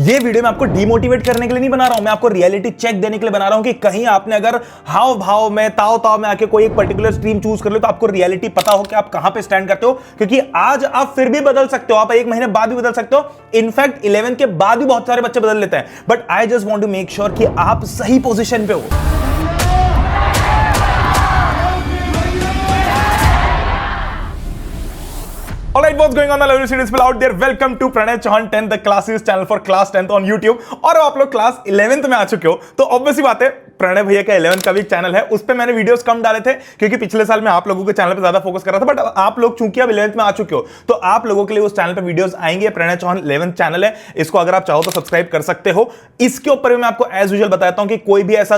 ये वीडियो मैं आपको डिमोटिवेट करने के लिए नहीं बना रहा हूं, मैं आपको रियलिटी चेक देने के लिए बना रहा हूं कि कहीं आपने अगर हाव भाव में ताव में आके कोई एक पर्टिकुलर स्ट्रीम चूज कर लो तो आपको रियलिटी पता हो कि आप कहां पे स्टैंड करते हो। क्योंकि आज आप फिर भी बदल सकते हो, आप एक महीने बाद भी बदल सकते हो, इनफैक्ट 11 के बाद भी बहुत सारे बच्चे बदल लेते हैं। But I just want to make sure कि आप सही पोजीशन पे हो। Alright, what's going on my lovely students out there? Welcome to Pranay Chauhan 10th the classes channel for class 10th on YouTube। और आप लोग क्लास 11th में आ चुके हो तो ऑब्वियस बात है प्रणय भैया का 11th का भी चैनल है, उस पे मैंने वीडियोस कम डाले थे क्योंकि पिछले साल मैं आप लोगों के चैनल पे ज्यादा फोकस कर रहा था। बट आप लोग चूंकि अब 11th में आ चुके हो तो आप लोगों के लिए उस चैनल पे वीडियोस आएंगे। प्रणय चौहान 11th चैनल है, इसको अगर आप चाहो तो सब्सक्राइब कर सकते हो। इसके ऊपर मैं आपको एज यूजुअल बताता हूं कि कोई भी ऐसा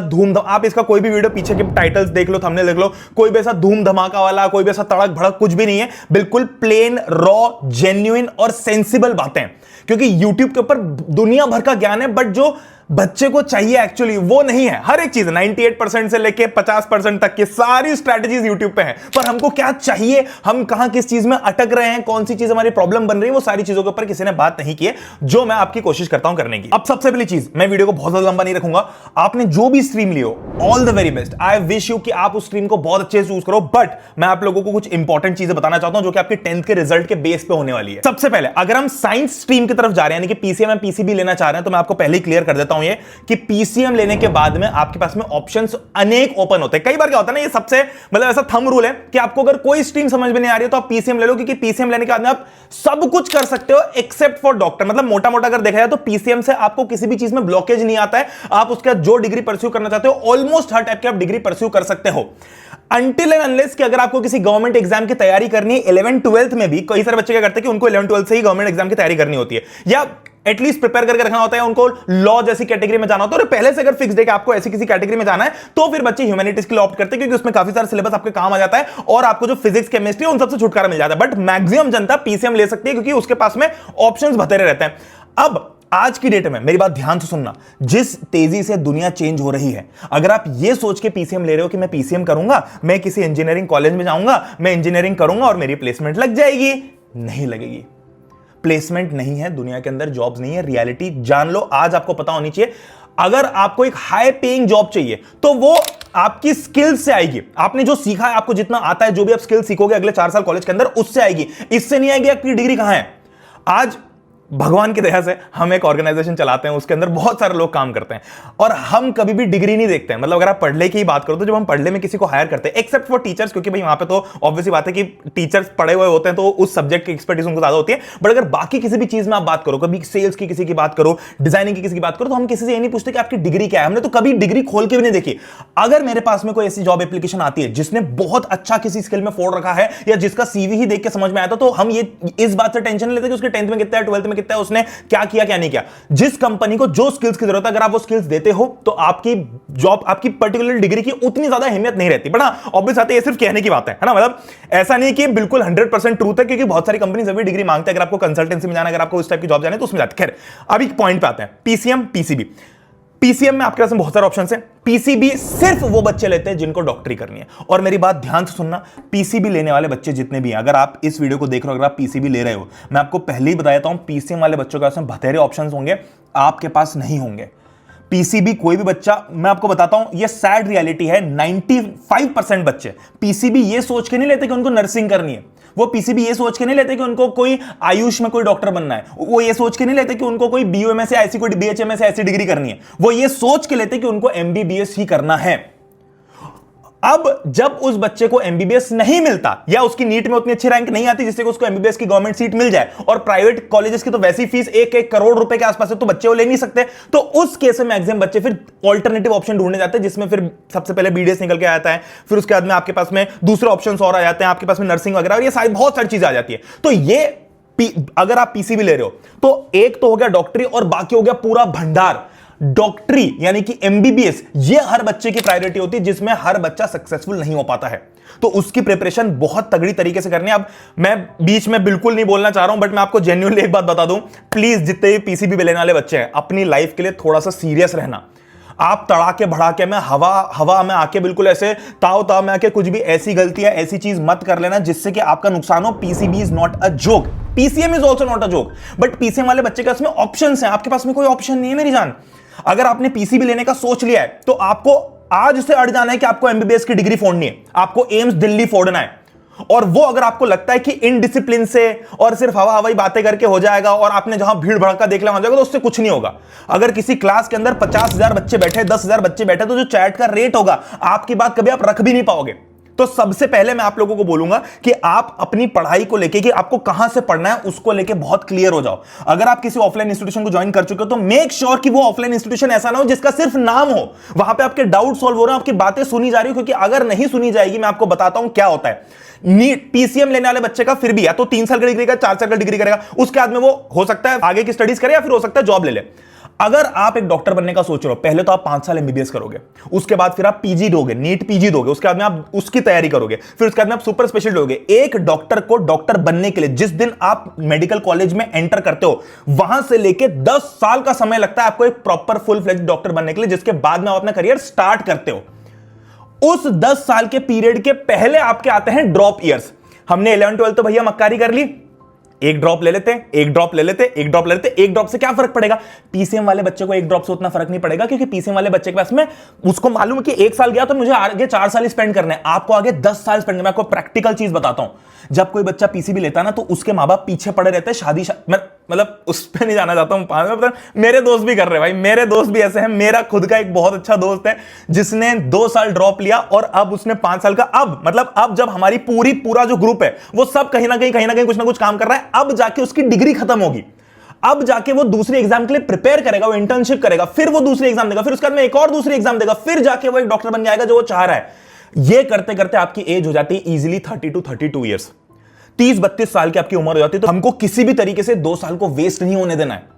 आप इसका कोई भी वीडियो पीछे के टाइटल्स देख लो, थंबनेल देख लो, कोई भी ऐसा धूम धमाका वाला, कोई भी ऐसा तड़क भड़क कुछ भी नहीं है। बिल्कुल प्लेन रॉ जेन्युइन और सेंसिबल बातें, क्योंकि YouTube के ऊपर दुनिया भर का ज्ञान है बट जो बच्चे को चाहिए एक्चुअली वो नहीं है। हर एक चीज 98% से लेके 50% तक की सारी स्ट्रैटेजीज YouTube पे हैं, पर हमको क्या चाहिए, हम कहां किस चीज में अटक रहे हैं, कौन सी चीज हमारी प्रॉब्लम बन रही है, वो सारी चीजों के ऊपर किसी ने बात नहीं की है, जो मैं आपकी कोशिश करता हूं करने की। अब सबसे पहली चीज, मैं वीडियो को बहुत ज्यादा लंबा नहीं रखूंगा। आपने जो भी stream Leo, all the very best. I wish you कि आप उस स्ट्रीम को बहुत अच्छे से चूज करो। बट मैं आप लोगों को कुछ इंपॉर्टेंट चीजें बताना चाहता हूं जो कि आपके 10th के रिजल्ट के बेस पे होने वाली है। सबसे पहले अगर हम साइंस स्ट्रीम की तरफ जा रहे हैं, यानी कि पीसीएम या पीसीबी लेना चाह रहे हैं, तो मैं आपको पहले ही क्लियर कर देता हूं ये कि पीसीएम लेने के बाद में आपके पास में ऑप्शंस अनेक ओपन होते हैं। कई बार क्या होता है ना, ये सबसे मतलब ऐसा थंब रूल है कि आपको अगर कोई स्ट्रीम समझ में नहीं आ रही है तो आप पीसीएम ले लो, क्योंकि पीसीएम लेने के बाद में आप सब कुछ कर सकते हो एक्सेप्ट फॉर डॉक्टर। मतलब मोटा मोटा अगर देखा जाए तो पीसीएम से आपको किसी भी चीज में ब्लॉकेज नहीं आता है। आप उसका जो डिग्री परस्यू करना चाहते हो ऑलमोस्ट हर टाइप की आप डिग्री परस्यू कर सकते हो, अनटिल एंड अनलेस कि अगर आपको किसी गवर्नमेंट एग्जाम की तैयारी करनी है। 11 12th में भी कई सारे बच्चे क्या करते हैं कि उनको 11 12th से ही गवर्नमेंट एग्जाम की तैयारी करनी होती है, या एटलीस्ट प्रिपेयर करके रखना होता है, उनको लॉ जैसी कैटेगरी में जाना होता है। और पहले से अगर फिक्स है कि आपको ऐसी किसी कैटेगरी में जाना है तो फिर बच्चे ह्यूमैनिटीज के लिए ऑप्ट करते हैं, क्योंकि उसमें काफी सारा सिलेबस आपके काम आ जाता है और आपको जो फिजिक्स केमिस्ट्री उन सबसे छुटकारा मिल जाता है। बट मैक्सिमम जनता पीसीएम ले सकती है क्योंकि उसके पास में ऑप्शंस बतेरे रहते हैं। अब आज की डेट में मेरी बात ध्यान से सुनना, जिस तेजी से दुनिया चेंज हो रही है, अगर आप ये सोच के पीसीएम ले रहे हो कि मैं पीसीएम करूंगा, मैं किसी इंजीनियरिंग कॉलेज में जाऊंगा, मैं इंजीनियरिंग करूंगा और मेरी प्लेसमेंट लग जाएगी, नहीं लगेगी। प्लेसमेंट नहीं है दुनिया के अंदर, जॉब्स नहीं है, रियलिटी जान लो। आज आपको पता होनी चाहिए, अगर आपको एक हाई पेइंग जॉब चाहिए तो वो आपकी स्किल्स से आएगी। आपने जो सीखा है, आपको जितना आता है, जो भी आप स्किल सीखोगे अगले 4 साल कॉलेज के अंदर, उससे आएगी, इससे नहीं आएगी। आपकी डिग्री कहां है? आज भगवान की दया से हम एक ऑर्गेनाइजेशन चलाते हैं, उसके अंदर बहुत सारे लोग काम करते हैं और हम कभी भी डिग्री नहीं देखते हैं। मतलब अगर आप पढ़ने की ही बात करो तो जब हम पढ़ने में किसी को हायर करते हैं, एक्सेप्ट फॉर टीचर्स, क्योंकि भाई वहां पे तो ऑब्वियसली बात है कि टीचर्स पढ़े हुए होते हैं तो उस सब्जेक्ट की एक्सपर्टीज उनको ज्यादा होती है। बट अगर बाकी किसी भी चीज में आप बात करो, कभी सेल्स की किसी की बात करो, डिजाइनिंग की किसी की बात करो, तो हम किसी से ये नहीं पूछते कि आपकी डिग्री क्या है। हमने तो कभी डिग्री खोल के भी नहीं देखी। अगर मेरे पास में कोई ऐसी जॉब एप्लीकेशन आती है जिसने बहुत अच्छा किसी स्किल में फोड़ रखा है या जिसका सीवी ही देख के समझ में आया था, तो हम ये इस बात से टेंशन लेते कि उसके 10th में कितना है, 12th में कितना है, उसने क्या किया क्या नहीं किया। जिस कंपनी को जो स्किल्स की जरूरत है, अगर आप वो स्किल्स देते हो तो आपकी जॉब, आपकी पर्टिकुलर डिग्री की उतनी ज्यादा अहमियत नहीं रहती। बट हाँ, ऑब्वियस बात है, ये सिर्फ कहने की बात है ना। मतलब ऐसा नहीं कि बिल्कुल 100% ट्रूथ है, क्योंकि बहुत सारी कंपनीज अभी डिग्री मांगते हैं। अगर आपको कंसल्टेंसी में जाना, अगर आपको उस टाइप की जॉब जाना है तो उसमें जाते हैं। खैर, अभी पॉइंट पे आते हैं, पीसीएम पीसीबी। पीसीएम में आपके पास बहुत सारे ऑप्शंस हैं। पीसीबी सिर्फ वो बच्चे लेते हैं जिनको डॉक्टरी करनी है। और मेरी बात ध्यान से सुनना, पीसीबी लेने वाले बच्चे जितने भी हैं, अगर आप इस वीडियो को देख रहे हो, अगर आप पीसीबी ले रहे हो, मैं आपको पहले ही बता देता हूं, पीसीएम वाले बच्चों के पास में बतेरे ऑप्शंस होंगे, आपके पास नहीं होंगे। पीसीबी कोई भी बच्चा, मैं आपको बताता हूं, ये सैड रियलिटी है, 95% बच्चे पीसीबी ये सोच के नहीं लेते कि उनको नर्सिंग करनी है। वो पीसीबी ये सोच के नहीं लेते कि उनको कोई आयुष में कोई डॉक्टर बनना है। वो ये सोच के नहीं लेते कि उनको कोई बीयूएमएस या ऐसी कोई बीएचएमएस या ऐसी डिग्री करनी है। वो ये सोच के लेते कि उनको एमबीबीएस ही करना है। अब जब उस बच्चे को एमबीबीएस नहीं मिलता या उसकी नीट में उतनी अच्छी रैंक नहीं आती जिससे उसको एमबीबीएस की गवर्नमेंट सीट मिल जाए, और प्राइवेट कॉलेजेस की तो वैसी फीस 1-1 करोड़ रुपए के आसपास है, तो बच्चे वो ले नहीं सकते, तो उस केस में मैक्सिमम बच्चे फिर ऑल्टरनेटिव ऑप्शन ढूंढने जाते हैं, जिसमें फिर सबसे पहले बीडीएस निकल के आता है, फिर उसके बाद में आपके पास में दूसरे ऑप्शंस और आ जाते हैं, आपके पास में नर्सिंग वगैरह, और ये सारी बहुत सारी चीजें आ जाती है। तो ये अगर आप पीसीबी ले रहे हो तो एक तो हो गया डॉक्टरी और बाकी हो गया पूरा भंडार। डॉक्टरी यानी कि एमबीबीएस, ये हर बच्चे की प्रायोरिटी होती है, जिसमें हर बच्चा सक्सेसफुल नहीं हो पाता है, तो उसकी प्रिपरेशन बहुत तगड़ी तरीके से करनी है। अब मैं बीच में बिल्कुल नहीं बोलना चाह रहा हूं, बट मैं आपको जेन्युइनली एक बात बता दूं, प्लीज जितने भी पीसीबी लेने वाले बच्चे हैं, अपनी लाइफ के लिए थोड़ा सा सीरियस रहना। आप तड़ाके भड़ाके में हवा हवा में आके बिल्कुल ऐसे ताव ताव में आके कुछ भी ऐसी गलतियां ऐसी चीज मत कर लेना जिससे कि आपका नुकसान हो। PCB is not a joke, PCM is also not a joke, but PCM वाले बच्चे के पास में ऑप्शंस हैं, आपके पास में कोई ऑप्शन नहीं है मेरी जान। अगर आपने पीसीबी लेने का सोच लिया है तो आपको आज से अड़ जाना है कि आपको एमबीबीएस की डिग्री फोड़नी है, आपको एम्स दिल्ली फोड़ना है। और वो अगर आपको लगता है कि इनडिसिप्लिन से और सिर्फ हवा हवाई बातें करके हो जाएगा और आपने जहां भीड़ भड़का देख लिया हो जाएगा, तो उससे कुछ नहीं होगा। अगर किसी क्लास के अंदर 50,000 बच्चे बैठे, 10,000 बच्चे बैठे, तो जो चैट का रेट होगा आपकी बात कभी आप रख भी नहीं पाओगे। तो सबसे पहले मैं आप लोगों को बोलूंगा कि आप अपनी पढ़ाई को लेके कि आपको कहां से पढ़ना है उसको लेके बहुत क्लियर हो जाओ। अगर आप किसी ऑफलाइन इंस्टीट्यूशन को ज्वाइन कर चुके हो तो मेक श्योर कि वो ऑफलाइन इंस्टीट्यूशन ऐसा ना हो जिसका सिर्फ नाम हो, वहां पे आपके डाउट सॉल्व हो रहे हैं, आपकी बातें सुनी जा रही हो। क्योंकि अगर नहीं सुनी जाएगी, मैं आपको बताता हूं क्या होता है। नीट पीसीएम लेने वाले बच्चे का फिर भी या तो 3 साल का डिग्री का 4 साल का डिग्री करेगा, उसके बाद में वो हो सकता है आगे की स्टडीज करे या फिर हो सकता है जॉब ले ले। अगर आप एक डॉक्टर बनने का सोच रहे हो, पहले तो आप 5 साल एमबीबीएस करोगे, उसके बाद फिर आप पीजी दोगे, नीट पीजी दोगे, उसके बाद में आप उसकी तैयारी करोगे, फिर उसके बाद में आप सुपर स्पेशलिस्ट दोगे। एक डॉक्टर को डॉक्टर बनने के लिए जिस दिन आप मेडिकल कॉलेज में एंटर करते हो, वहां से लेके 10 साल का समय लगता है आपको एक प्रॉपर फुल फ्लेज डॉक्टर बनने के लिए, जिसके बाद में आप अपना करियर स्टार्ट करते हो। उस 10 साल के पीरियड के पहले आपके आते हैं ड्रॉप ईयर्स। हमने 11 12 तो भैया मक्कारी कर ली, एक ड्रॉप ले लेते, एक ड्रॉप ले लेते, एक ड्रॉप ले लेते। एक ड्रॉप से क्या फर्क पड़ेगा? पीसीएम वाले बच्चे को एक ड्रॉप से उतना फर्क नहीं पड़ेगा, क्योंकि पीसीएम वाले बच्चे के पास में उसको मालूम है कि 1 साल गया तो मुझे आगे 4 साल स्पेंड करने हैं, आपको आगे 10 साल स्पेंड करना। मैं आपको प्रैक्टिकल चीज बताता हूं, जब कोई बच्चा पीसीबी लेता है ना तो उसके माँ बाप पीछे पड़े रहते हैं। मतलब उस पर नहीं जाना चाहता हूं, मेरे दोस्त भी कर रहे हैं भाई, मेरे दोस्त भी ऐसे हैं। मेरा खुद का एक बहुत अच्छा दोस्त है जिसने 2 साल ड्रॉप लिया और अब उसने 5 साल का, अब जब हमारी पूरा जो ग्रुप है वो सब कहीं ना कहीं कुछ ना कुछ काम कर रहा है, अब जाके उसकी डिग्री खत्म होगी, अब जाके वो दूसरे एग्जाम के लिए प्रिपेयर करेगा, वो इंटर्नशिप करेगा, फिर वो दूसरे एग्जाम देगा, फिर उसके बाद में एक और दूसरे एग्जाम देगा, फिर जाके वो एक डॉक्टर बन जाएगा जो वो चाह रहा है। ये करते करते आपकी एज हो जाती है इजीली 30 to 32 ईयर्स, 30-32 साल की आपकी उम्र हो जाती है। तो हमको किसी भी तरीके से 2 साल को वेस्ट नहीं होने देना है।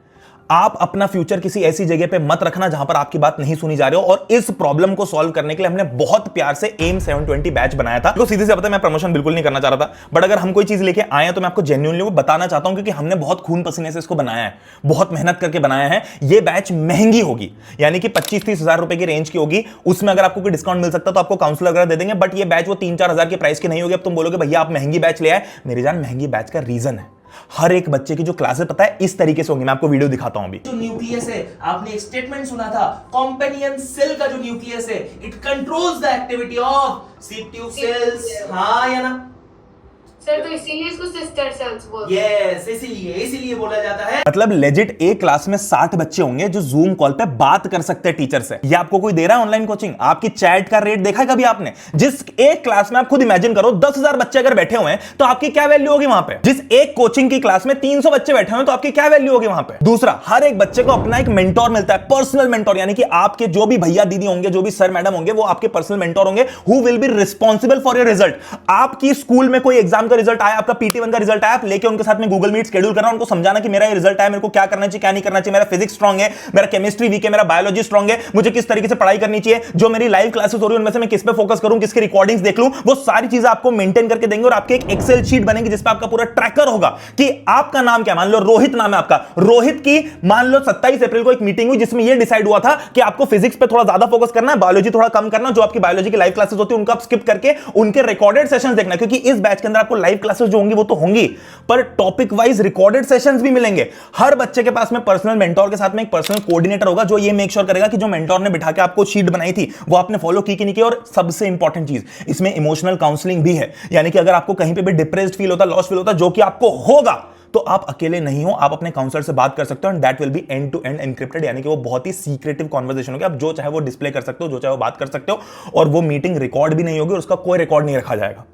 आप अपना फ्यूचर किसी ऐसी जगह पे मत रखना जहां पर आपकी बात नहीं सुनी जा रही हो। और इस प्रॉब्लम को सॉल्व करने के लिए हमने बहुत प्यार से एम 720 बैच बनाया था। तो सीधे से पता है, मैं प्रमोशन बिल्कुल नहीं करना चाह रहा था, बट अगर हम कोई चीज लेके आए हैं तो मैं आपको जेन्युइनली वो बताना चाहता हूं, क्योंकि हमने बहुत खून पसीने से इसको बनाया है, बहुत मेहनत करके बनाया है। ये बैच महंगी होगी, यानी कि 25-30 हजार रुपए की रेंज की होगी। उसमें अगर आपको कोई डिस्काउंट मिल सकता तो आपको काउंसलर वगैरह दे देंगे, बट ये बैच वो 3-4 हजार के प्राइस की नहीं होगी। अब तुम बोलोगे भैया आप महंगी बैच ले आए, मेरी जान महंगी बैच का रीजन है हर एक बच्चे की जो क्लासेस पता है इस तरीके से होंगी। मैं आपको वीडियो दिखाता हूं अभी। जो न्यूक्लियस है, आपने एक स्टेटमेंट सुना था, कॉम्पेनियन सेल का जो न्यूक्लियस है, it controls the activity of सीप ट्यूब सेल्स। हाँ या ना सर, तो इसीलिए इसको सिस्टर सेल्स बोलते हैं। यस, इसीलिए बोला जाता है। मतलब लेजिट एक क्लास में 60 बच्चे होंगे जो जूम कॉल पे बात कर सकते हैं टीचर से। ये आपको कोई दे रहा है ऑनलाइन कोचिंग? आपकी चैट का रेट देखा है कभी आपने? जिस एक क्लास में आप खुद इमेजिन करो 10,000 बच्चे अगर बैठे हुए हैं तो आपकी क्या वैल्यू होगी वहां पे? जिस एक कोचिंग की क्लास में 300 बच्चे बैठे हुए हैं तो आपकी क्या वैल्यू होगी वहां पे? दूसरा, हर एक बच्चे को अपना एक मेंटोर मिलता है, पर्सनल मेंटोर, यानी कि आपके जो भी भैया दीदी होंगे, जो भी सर मैडम होंगे, वो आपके पर्सनल मेंटोर होंगे, who will be responsible for your result. आपकी स्कूल में कोई एग्जाम का रिजल्ट आया, आपका PT1 का रिजल्ट आया, आप लेके उनके साथ में गूगल मीट शेड्यूल करना, उनको समझाना कि मेरा ये रिजल्ट आया, मेरे को क्या करना चाहिए क्या नहीं करना चाहिए, मेरा फिजिक्स स्ट्रांग है, मेरा केमिस्ट्री वीक है, मेरा बायोलॉजी स्ट्रांग है, मुझे किस तरीके से पढ़ाई करनी चाहिए, जो मेरी लाइव क्लासेस हो रही है उनमें से मैं किस पे फोकस करूं, किसकी रिकॉर्डिंग्स देख लूं, वो सारी चीजें आपको मेंटेन करके देंगे। और आपके एक एक्सेल शीट बनेगी जिसपे आपका पूरा ट्रैकर होगा कि आपका नाम क्या, मान लो रोहित नाम है आपका, रोहित की मान लो 27 अप्रैल को एक मीटिंग हुई जिसमें यह डिसाइड हुआ था कि आपको फिजिक्स पे थोड़ा ज्यादा फोकस करना है, बायोलॉजी थोड़ा कम करना, जो आपकी बायोलॉजी की लाइव क्लासेस होती है उनको आप स्किप करके उनके रिकॉर्डेड सेशंस देखना, क्योंकि इस बैच के अंदर आपको लाइव क्लासेस जो होंगी वो तो होंगी, पर टॉपिक वाइज रिकॉर्डेड सेशंस भी मिलेंगे। हर बच्चे के पास में पर्सनल मेंटोर के साथ में एक पर्सनल कोऑर्डिनेटर होगा जो ये मेक श्योर करेगा कि जो मेंटोर ने बिठा के आपको शीट बनाई थी वो आपने फॉलो की कि नहीं की। और सबसे इंपॉर्टेंट चीज, इसमें इमोशनल काउंसलिंग भी है, यानी कि अगर आपको कहीं पे भी डिप्रेस्ड फील होता, लॉस फील होता, जो कि आपको होगा, तो आप अकेले नहीं हो, आप अपने काउंसलर से बात कर सकते हो, and that will be end to end encrypted, यानी कि वो बहुत ही सीक्रेटिव कॉन्वर्सेशन होगी। आप जो चाहे वो डिस्प्ले कर सकते हो, जो चाहे वो बात कर सकते हो, और वो मीटिंग रिकॉर्ड भी नहीं होगी और उसका कोई रिकॉर्ड नहीं रखा जाएगा।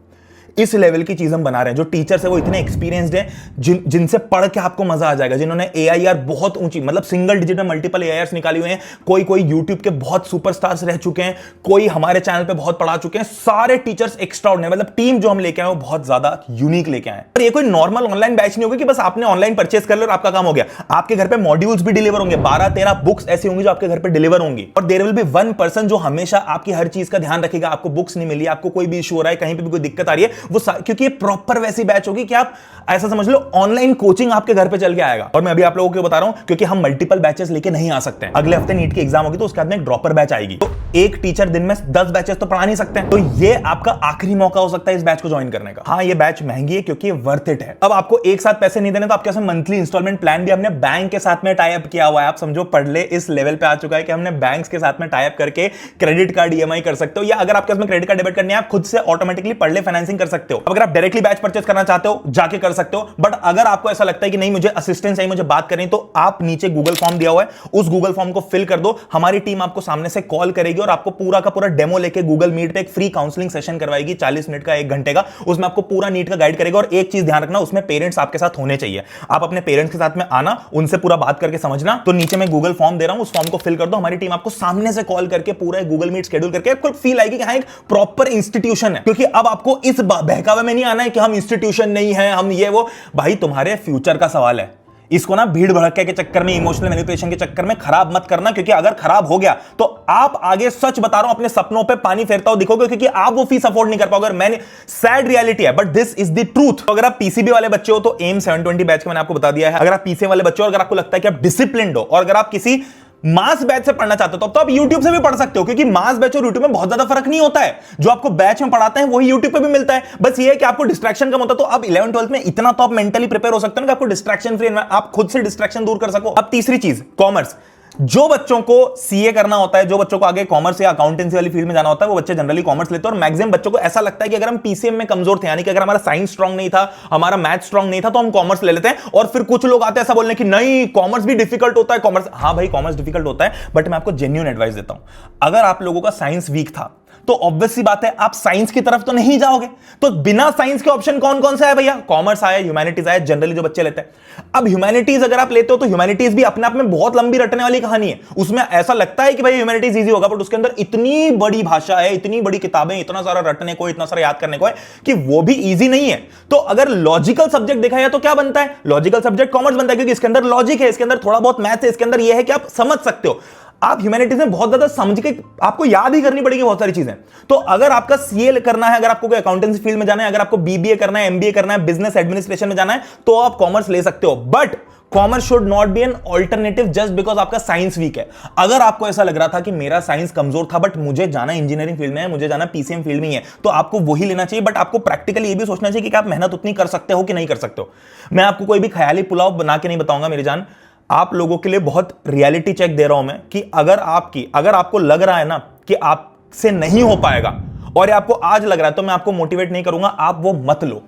इस लेवल की चीज हम बना रहे हैं। जो टीचर्स है वो इतने एक्सपीरियंस्ड हैं जिनसे पढ़ के आपको मजा आ जाएगा, जिन्होंने AIR बहुत ऊंची, मतलब सिंगल डिजिट में मल्टीपल AIRs निकाली हुए हैं, कोई यूट्यूब के बहुत सुपरस्टार्स रह चुके हैं, कोई हमारे चैनल पे बहुत पढ़ा चुके हैं। सारे टीचर्स एक्स्ट्राऑर्डिनरी, मतलब टीम जो हम लेके आए वो बहुत ज्यादा यूनिक लेके आए। और ये कोई नॉर्मल ऑनलाइन बैच नहीं होगी कि बस आपने ऑनलाइन परचेस कर लो और आपका काम हो गया। आपके घर पे मॉड्यूल्स भी डिलीवर होंगे, 12-13 बुक्स ऐसी होंगी जो आपके घर पे डिलीवर होंगी, और there will be one person जो हमेशा आपकी हर चीज का ध्यान रखेगा। आपको बुक्स नहीं मिली, आपको कोई भी इशू हो रहा है, कहीं पे भी कोई दिक्कत आ रही है, क्योंकि ये प्रॉपर वैसी बैच होगी कि आप ऐसा समझ लो ऑनलाइन कोचिंग आपके घर पे चल के आएगा। और मैं अभी आप लोगों को बता रहा हूं क्योंकि हम मल्टीपल बैचेस लेके नहीं आ सकते हैं। अगले हफ्ते नीट की एग्जाम होगी तो उसके बाद में एक ड्रॉपर बैच आएगी, तो एक टीचर दिन में 10 बैचेस तो पढ़ा नहीं सकते हैं। तो ये आपका आखिरी मौका हो सकता है इस बैच को ज्वाइन करने का। हाँ, ये बैच महंगी है क्योंकि ये वर्थ इट है। अब आपको एक साथ पैसे नहीं देने तो आपके साथ मंथली इंस्टॉलमेंट प्लान भी हमने बैंक के साथ में टाई अप किया हुआ है। आप समझो पढ़ ले इस लेवल पे आ चुका है कि हमने बैंक्स के साथ में टाई अप करके क्रेडिट कार्ड ईएमआई कर सकते हो, या अगर आपके पास क्रेडिट कार्ड डेबिट करनी है आप खुद से ऑटोमेटिकली पढ़ ले फाइनेंसिंग कर सकते हो। अगर आप डायरेक्टली बैच परचेज करना चाहते हो जाके कर सकते हो, बट अगर आपको ऐसा लगता है कि नहीं मुझे असिस्टेंस चाहिए, मुझे बात करनी, तो आप नीचे गूगल फॉर्म दिया हुआ है, उस गूगल फॉर्म को फिल कर दो। हमारी टीम आपको सामने से कॉल करेगी और आपको पूरा का पूरा डेमो लेके गूगल मीट पे एक फ्री काउंसलिंग सेशन करवाएगी 40 मिनट का, 1 घंटे का। उसमें आपको पूरा नीट का गाइड करेगा। और एक चीज ध्यान रखना, उसमें पेरेंट्स आपके साथ होने चाहिए। आप अपने पेरेंट्स के साथ में आना, उनसे पूरा बात करके समझना। तो नीचे मैं गूगल फॉर्म दे रहा हूं, उस फॉर्म को फिल कर दो। हमारी टीम आपको सामने से कॉल करके पूरा गूगल मीट शेड्यूल करके आपको फील आएगी कि हाँ एक प्रॉपर इंस्टीट्यूशन है। क्योंकि अब आपको इस बहकावे में नहीं आना है कि हम इंस्टीट्यूशन नहीं है, हम ये वो। भाई तुम्हारे फ्यूचर का सवाल है, इसको ना भीड़ भड़के के चक्कर में, इमोशनल मैनिपुलेशन के चक्कर में खराब मत करना। क्योंकि अगर खराब हो गया तो आप आगे, सच बता रहा हूं, अपने सपनों पे पानी फेरता हुआ दिखोगे, क्योंकि आप वो फीस अफोर्ड नहीं कर पाओगे। मैंने सैड रियलिटी है, but this is the truth. तो अगर आप पीसीबी वाले बच्चे हो तो एम 720 बैच का मैंने आपको बता दिया है। अगर आप पीसीएम वाले बच्चे हो, अगर आपको लगता है कि आप डिसिप्लिन्ड हो, और अगर आप किसी मास बैच से पढ़ना चाहते हो तो आप YouTube से भी पढ़ सकते हो, क्योंकि मास बैच और YouTube में बहुत ज्यादा फर्क नहीं होता है। जो आपको बैच में पढ़ाते हैं वही YouTube पे भी मिलता है। बस ये है कि आपको डिस्ट्रैक्शन कम होता है। तो अब 11 12 में इतना तो आप मेंटली प्रिपेयर हो सकते हो कि आपको डिस्ट्रैक्शन फ्री, आप खुद से डिस्ट्रैक्शन दूर कर सको। अब तीसरी चीज, कॉमर्स। जो बच्चों को सीए करना होता है, जो बच्चों को आगे कॉमर्स या अकाउंटेंसी वाली फील्ड में जाना होता है, वो बच्चे जनरली कॉमर्स लेते हैं। और मैक्सिमम बच्चों को ऐसा लगता है कि अगर हम पीसीएम में कमजोर थे, यानी कि अगर हमारा साइंस स्ट्रांग नहीं था, हमारा मैथ स्ट्रांग नहीं था, तो हम कॉमर्स ले लेते हैं। और फिर कुछ लोग आते हैं ऐसा बोलने कि नहीं कॉमर्स भी डिफिकल्ट होता है। कॉमर्स, हाँ भाई कॉमर्स डिफिकल्ट होता है, बट मैं आपको जेन्युइन एडवाइस देता हूं। अगर आप लोगों का साइंस वीक था तो ऑब्वियस सी बात है आप साइंस की तरफ तो नहीं जाओगे। तो बिना साइंस के ऑप्शन कौन कौन सा है भैया? कॉमर्स आया, ह्यूमैनिटीज आया, जनरली जो बच्चे लेते हैं। अब ह्यूमैनिटीज अगर आप लेते हो तो ह्यूमैनिटीज भी अपने आप में बहुत लंबी रटने वाली कहानी है। उसमें ऐसा लगता है कि भाई ह्यूमैनिटीज इजी होगा, बट उसके अंदर इतनी बड़ी भाषा है, इतनी बड़ी किताबें, इतना सारा रटने को, इतना सारा याद करने को है कि वो भी इजी नहीं है। तो अगर लॉजिकल सब्जेक्ट देखा जाए तो क्या बनता है? लॉजिकल सब्जेक्ट कॉमर्स बनता है, क्योंकि इसके अंदर लॉजिक है, इसके अंदर थोड़ा बहुत मैथ्स है, इसके अंदर यह है कि आप समझ सकते हो। आप ह्यूमैनिटीज में बहुत ज्यादा समझ के आपको याद ही करनी पड़ेगी बहुत सारी चीजें। तो अगर आपका सीए करना है, अगर आपको कोई अकाउंटेंसी फील्ड में जाना है, अगर आपको बीबीए करना है, एमबीए करना है, बिजनेस एडमिनिस्ट्रेशन में जाना है, तो आप कॉमर्स ले सकते हो। But commerce should not be an alternative just because आपका साइंस वीक है। अगर आपको ऐसा लग रहा था कि मेरा साइंस कमजोर था बट मुझे जाना इंजीनियरिंग फील्ड में है, मुझे जाना पीसीएम फील्ड में है, तो आपको वही लेना चाहिए। बट आपको प्रैक्टिकली ये भी सोचना चाहिए कि आप मेहनत उतनी कर सकते हो कि नहीं कर सकते हो। मैं आपको कोई भी ख्याली पुलाव बना के नहीं बताऊंगा मेरी जान। आप लोगों के लिए बहुत रियलिटी चेक दे रहा हूं मैं कि अगर आपको लग रहा है ना कि आपसे नहीं हो पाएगा और आपको आज लग रहा है, तो मैं आपको मोटिवेट नहीं करूंगा, आप वो मत लो,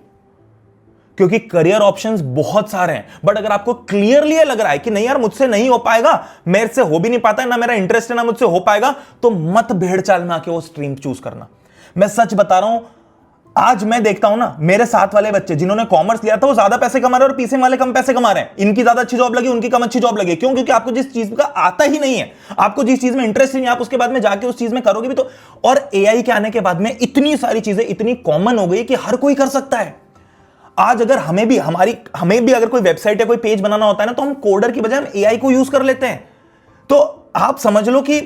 क्योंकि करियर ऑप्शंस बहुत सारे हैं। बट अगर आपको क्लियरली लग रहा है कि नहीं यार मुझसे नहीं हो पाएगा, मेरे से हो भी नहीं पाता है, ना मेरा इंटरेस्ट है, ना मुझसे हो पाएगा, तो मत भेड़ चाल में आके वो स्ट्रीम चूज करना। मैं सच बता रहा हूं, आज मैं देखता हूं ना मेरे साथ वाले बच्चे जिन्होंने कॉमर्स लिया था वो ज्यादा पैसे कमा रहे हैं और पीसीएम वाले कम पैसे कमा रहे हैं। इनकी ज्यादा अच्छी जॉब लगी, उनकी कम अच्छी जॉब लगी। क्यों? क्योंकि आपको जिस चीज का आता ही नहीं है, आपको जिस चीज में इंटरेस्ट ही नहीं, आप उसके बाद में जाके उस चीज में करोगे भी तो। और एआई के आने के बाद में इतनी सारी चीजें इतनी कॉमन हो गई कि हर कोई कर सकता है। आज अगर हमें भी अगर कोई वेबसाइट या कोई पेज बनाना होता है ना, तो हम कोडर की बजाय हम एआई को यूज कर लेते हैं। तो आप समझ लो कि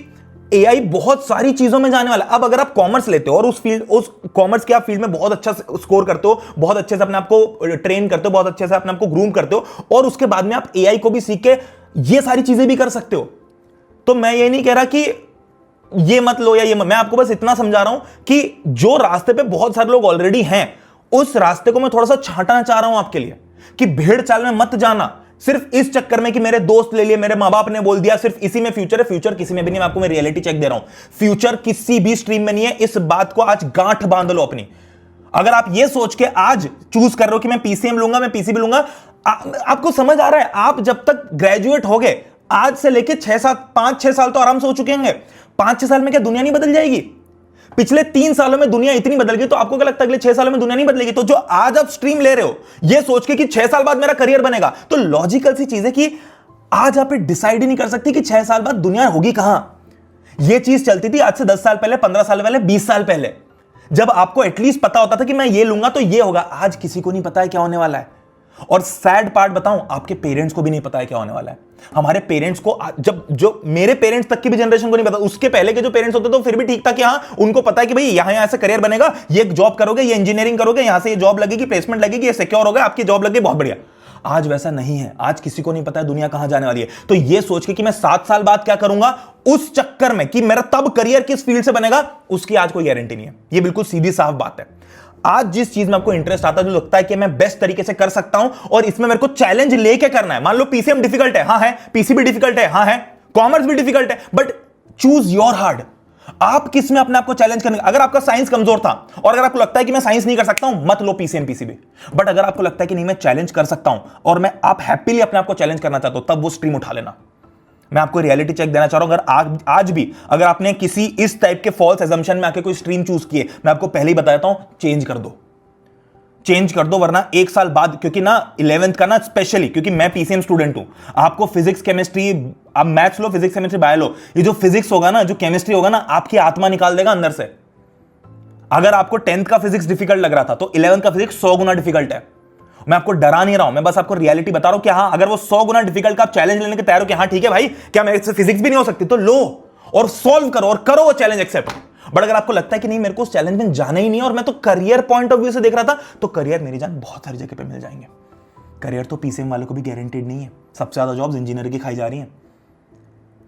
एआई बहुत सारी चीजों में जाने वाला है। अब अगर आप कॉमर्स लेते हो और उस कॉमर्स के आप फील्ड में बहुत अच्छा स्कोर करते हो, बहुत अच्छे से अपने आप को ट्रेन करते हो, बहुत अच्छे से अपने आप को ग्रूम करते हो, और उसके बाद में आप एआई को भी सीख के ये सारी चीजें भी कर सकते हो, तो मैं ये नहीं कह रहा कि ये मत लो या ये मैं आपको बस इतना समझा रहा हूं कि जो रास्ते पे बहुत सारे लोग ऑलरेडी हैं, उस रास्ते को मैं थोड़ा सा छांटना चाह रहा हूं आपके लिए कि भेड़ चाल में मत जाना सिर्फ इस चक्कर में कि मेरे दोस्त ले लिए, मेरे मां बाप ने बोल दिया, सिर्फ इसी में फ्यूचर है। फ्यूचर किसी में भी नहीं, आपको मैं रियलिटी चेक दे रहा हूं, फ्यूचर किसी भी स्ट्रीम में नहीं है। इस बात को आज गांठ बांध लो अपनी। अगर आप ये सोच के आज चूज कर रहे हो कि मैं पीसीएम लूंगा, मैं पीसीबी लूंगा, आपको समझ आ रहा है, आप जब तक ग्रेजुएट हो गए, आज से लेके 5-6 साल तो आराम से हो चुके होंगे। 5-6 साल में क्या दुनिया नहीं बदल जाएगी? पिछले 3 सालों में दुनिया इतनी बदल गई, तो आपको क्या लगता है अगले 6 सालों में दुनिया नहीं बदलेगी? तो जो आज आप स्ट्रीम ले रहे हो ये सोच के कि 6 साल बाद मेरा करियर बनेगा, तो लॉजिकल सी चीज है कि आज आप डिसाइड ही नहीं कर सकते कि 6 साल बाद दुनिया होगी कहां। यह चीज चलती थी आज से 10 साल पहले, 15 साल पहले, 20 साल पहले, जब आपको एटलीस्ट पता होता था कि मैं ये लूंगा तो ये होगा। आज किसी को नहीं पता है क्या होने वाला है। और सैड पार्ट बताऊं, आपके पेरेंट्स को भी नहीं पता है क्या होने वाला है। हमारे पेरेंट्स को जब जो मेरे पेरेंट्स तक की भी जनरेशन को नहीं पता, उसके पहले के जो पेरेंट्स होते तो फिर भी ठीक था कि हाँ उनको पता है कि भाई यहां यहां से करियर बनेगा, ये जॉब करोगे, ये इंजीनियरिंग करोगे, यहां से ये जॉब लगेगी, प्लेसमेंट लगेगी, ये सिक्योर होगा, आपकी जॉब लग गई, बहुत बढ़िया। आज वैसा नहीं है। आज किसी को नहीं पता है दुनिया कहां जाने वाली है। तो ये सोच के कि मैं 7 साल बाद क्या करूंगा, उस चक्कर में कि मेरा तब करियर किस फील्ड से बनेगा, उसकी आज कोई गारंटी नहीं है। ये बिल्कुल सीधी साफ बात है। आज जिस चीज में आपको इंटरेस्ट आता है, जो लगता है कि मैं बेस्ट तरीके से कर सकता हूं और इसमें मेरे को चैलेंज लेके करना है। मान लो पीसीएम डिफिकल्ट है, हाँ है, पीसीबी डिफिकल्ट है, हाँ है, कॉमर्स भी डिफिकल्ट है, बट चूज योर हार्ड। आप किस में अपने आप को चैलेंज करने, अगर आपका साइंस कमजोर था और अगर आपको लगता है कि मैं साइंस नहीं कर सकता हूं, मत लो पीसीएम पीसीबी। बट अगर आपको लगता है कि नहीं मैं चैलेंज कर सकता हूं और मैं आप हैप्पीली अपने आप को चैलेंज करना चाहते हो, तब वो स्ट्रीम उठा लेना। मैं आपको रियलिटी चेक देना चाह रहा हूं। अगर आज भी अगर आपने किसी इस टाइप के फॉल्स एजम्पशन में आके कोई स्ट्रीम चूज किए, मैं आपको पहले ही बता देता हूं, चेंज कर दो, चेंज कर दो, वरना 1 साल बाद, क्योंकि ना 11th का ना स्पेशली, क्योंकि मैं पीसीएम स्टूडेंट हूं, आपको फिजिक्स केमिस्ट्री, आप मैथ्स लो, फिजिक्स केमिस्ट्री बायो लो, ये जो फिजिक्स होगा ना, जो केमिस्ट्री होगा ना, आपकी आत्मा निकाल देगा अंदर से। अगर आपको 10th का फिजिक्स डिफिकल्ट लग रहा था, तो 11th का फिजिक्स 100 गुना डिफिकल्ट है। मैं आपको डरा नहीं रहा हूं, मैं बस आपको रियलिटी बता रहा हूं कि हाँ, अगर वो 100 गुना डिफिकल्ट का आप चैलेंज लेने के तैयार हो कि हाँ ठीक है भाई, क्या मेरे से फिजिक्स भी नहीं हो सकती, तो लो और सॉल्व करो और करो वो चैलेंज एक्सेप्ट। बट अगर आपको लगता है कि नहीं मेरे को उस चैलेंज में जाना ही नहीं है और मैं तो करियर पॉइंट ऑफ व्यू से देख रहा था, तो करियर मेरी जान बहुत सारी जगह पे मिल जाएंगे। करियर तो पीसीएम वालों को भी गारंटेड नहीं है। सबसे ज्यादा जॉब्स इंजीनियर की खाई जा रही हैं।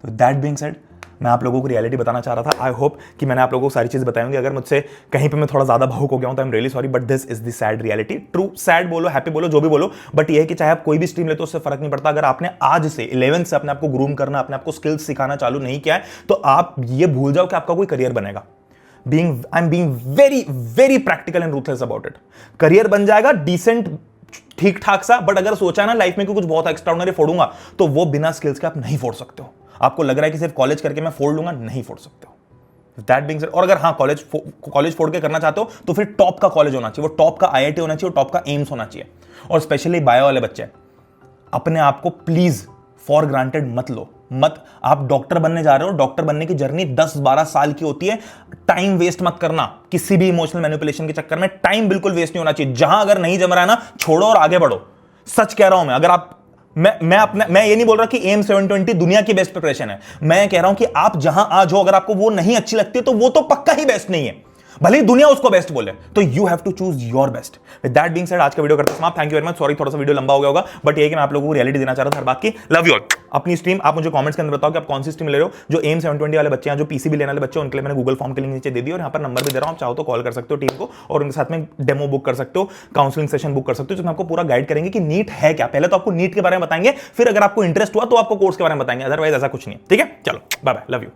तो दैट बीइंग सेड, मैं आप लोगों को रियलिटी बताना चाह रहा था। आई होप कि मैंने आप लोगों को सारी चीज़ बताई होंगी। अगर मुझसे कहीं पे मैं थोड़ा ज़्यादा भावुक हो गया हूं तो I am really sorry, but this is the sad reality. True, sad बोलो, हैप्पी बोलो, जो भी बोलो, बट ये है कि चाहे आप कोई भी स्ट्रीम लेते हो उससे फर्क नहीं पड़ता। अगर आपने आज से 11th से अपने आप को ग्रूम करना, अपने आप को स्किल्स सिखाना चालू नहीं किया है, तो आप ये भूल जाओ कि आपका कोई करियर बनेगा। I am being very very practical and ruthless about it. Career बन जाएगा डिसेंट, ठीक ठाक सा, बट अगर सोचा ना लाइफ में कुछ बहुत एक्स्ट्राऑर्डिनरी फोड़ूंगा, तो वो बिना स्किल्स के आप नहीं फोड़ सकते हो। आपको लग रहा है कि सिर्फ कॉलेज करके मैं फोड़ लूंगा, नहीं फोड़ सकते हो। दैट बीइंग सेड, और अगर हाँ कॉलेज फोड़ के करना चाहते हो, तो फिर टॉप का कॉलेज होना चाहिए, वो टॉप का आईआईटी होना चाहिए, टॉप का एम्स होना चाहिए। और स्पेशली बायो वाले बच्चे, अपने आप को प्लीज फॉर ग्रांटेड मत लो। आप डॉक्टर बनने जा रहे हो, डॉक्टर बनने की जर्नी 10-12 साल की होती है। टाइम वेस्ट मत करना किसी भी इमोशनल मैनिपुलेशन के चक्कर में। टाइम बिल्कुल वेस्ट नहीं होना चाहिए। जहां अगर नहीं जम रहा है ना, छोड़ो और आगे बढ़ो। सच कह रहा हूं मैं। अगर आप मैं ये नहीं बोल रहा कि एम 720 दुनिया की बेस्ट प्रिपरेशन है। मैं कह रहा हूं कि आप जहां आज हो, अगर आपको वो नहीं अच्छी लगती तो वो तो पक्का ही बेस्ट नहीं है, भले ही दुनिया उसको बेस्ट बोले। तो you have to choose your best. With that being said, आज का वीडियो करते हैं समाप्त। Thank you very much. Sorry थोड़ा सा वीडियो लंबा हो गया होगा, बट ये कि मैं आप लोगों को रियलिटी देना चाह रहा था हर बात की। Love you all. अपनी स्ट्रीम आप मुझे कमेंट्स के अंदर बताओ कि आप कौन सी स्ट्रीम ले रहे हो। जो एम 720 वाले बच्चे हैं, जो पीसीबी लेने वाले बच्चे हैं, उनके लिए मैंने गूगल फॉर्म के लिंक नीचे दे दी और यहाँ पर नंबर भी दे रहा हूं। आप चाहो तो कॉल कर सकते हो टीम को और उनके साथ में डेमो बुक कर सकते हो, काउंसलिंग सेशन बुक कर सकते हो, जिसमें आपको पूरा गाइड करेंगे कि नीट है क्या। पहले तो आपको नीट के बारे में बताएंगे, फिर अगर आपको इंटरेस्ट हुआ तो आपको कोर्स के बारे में बताएंगे, अदरवाइज ऐसा कुछ नहीं है। ठीक है, चलो बाय बाय, लव यू।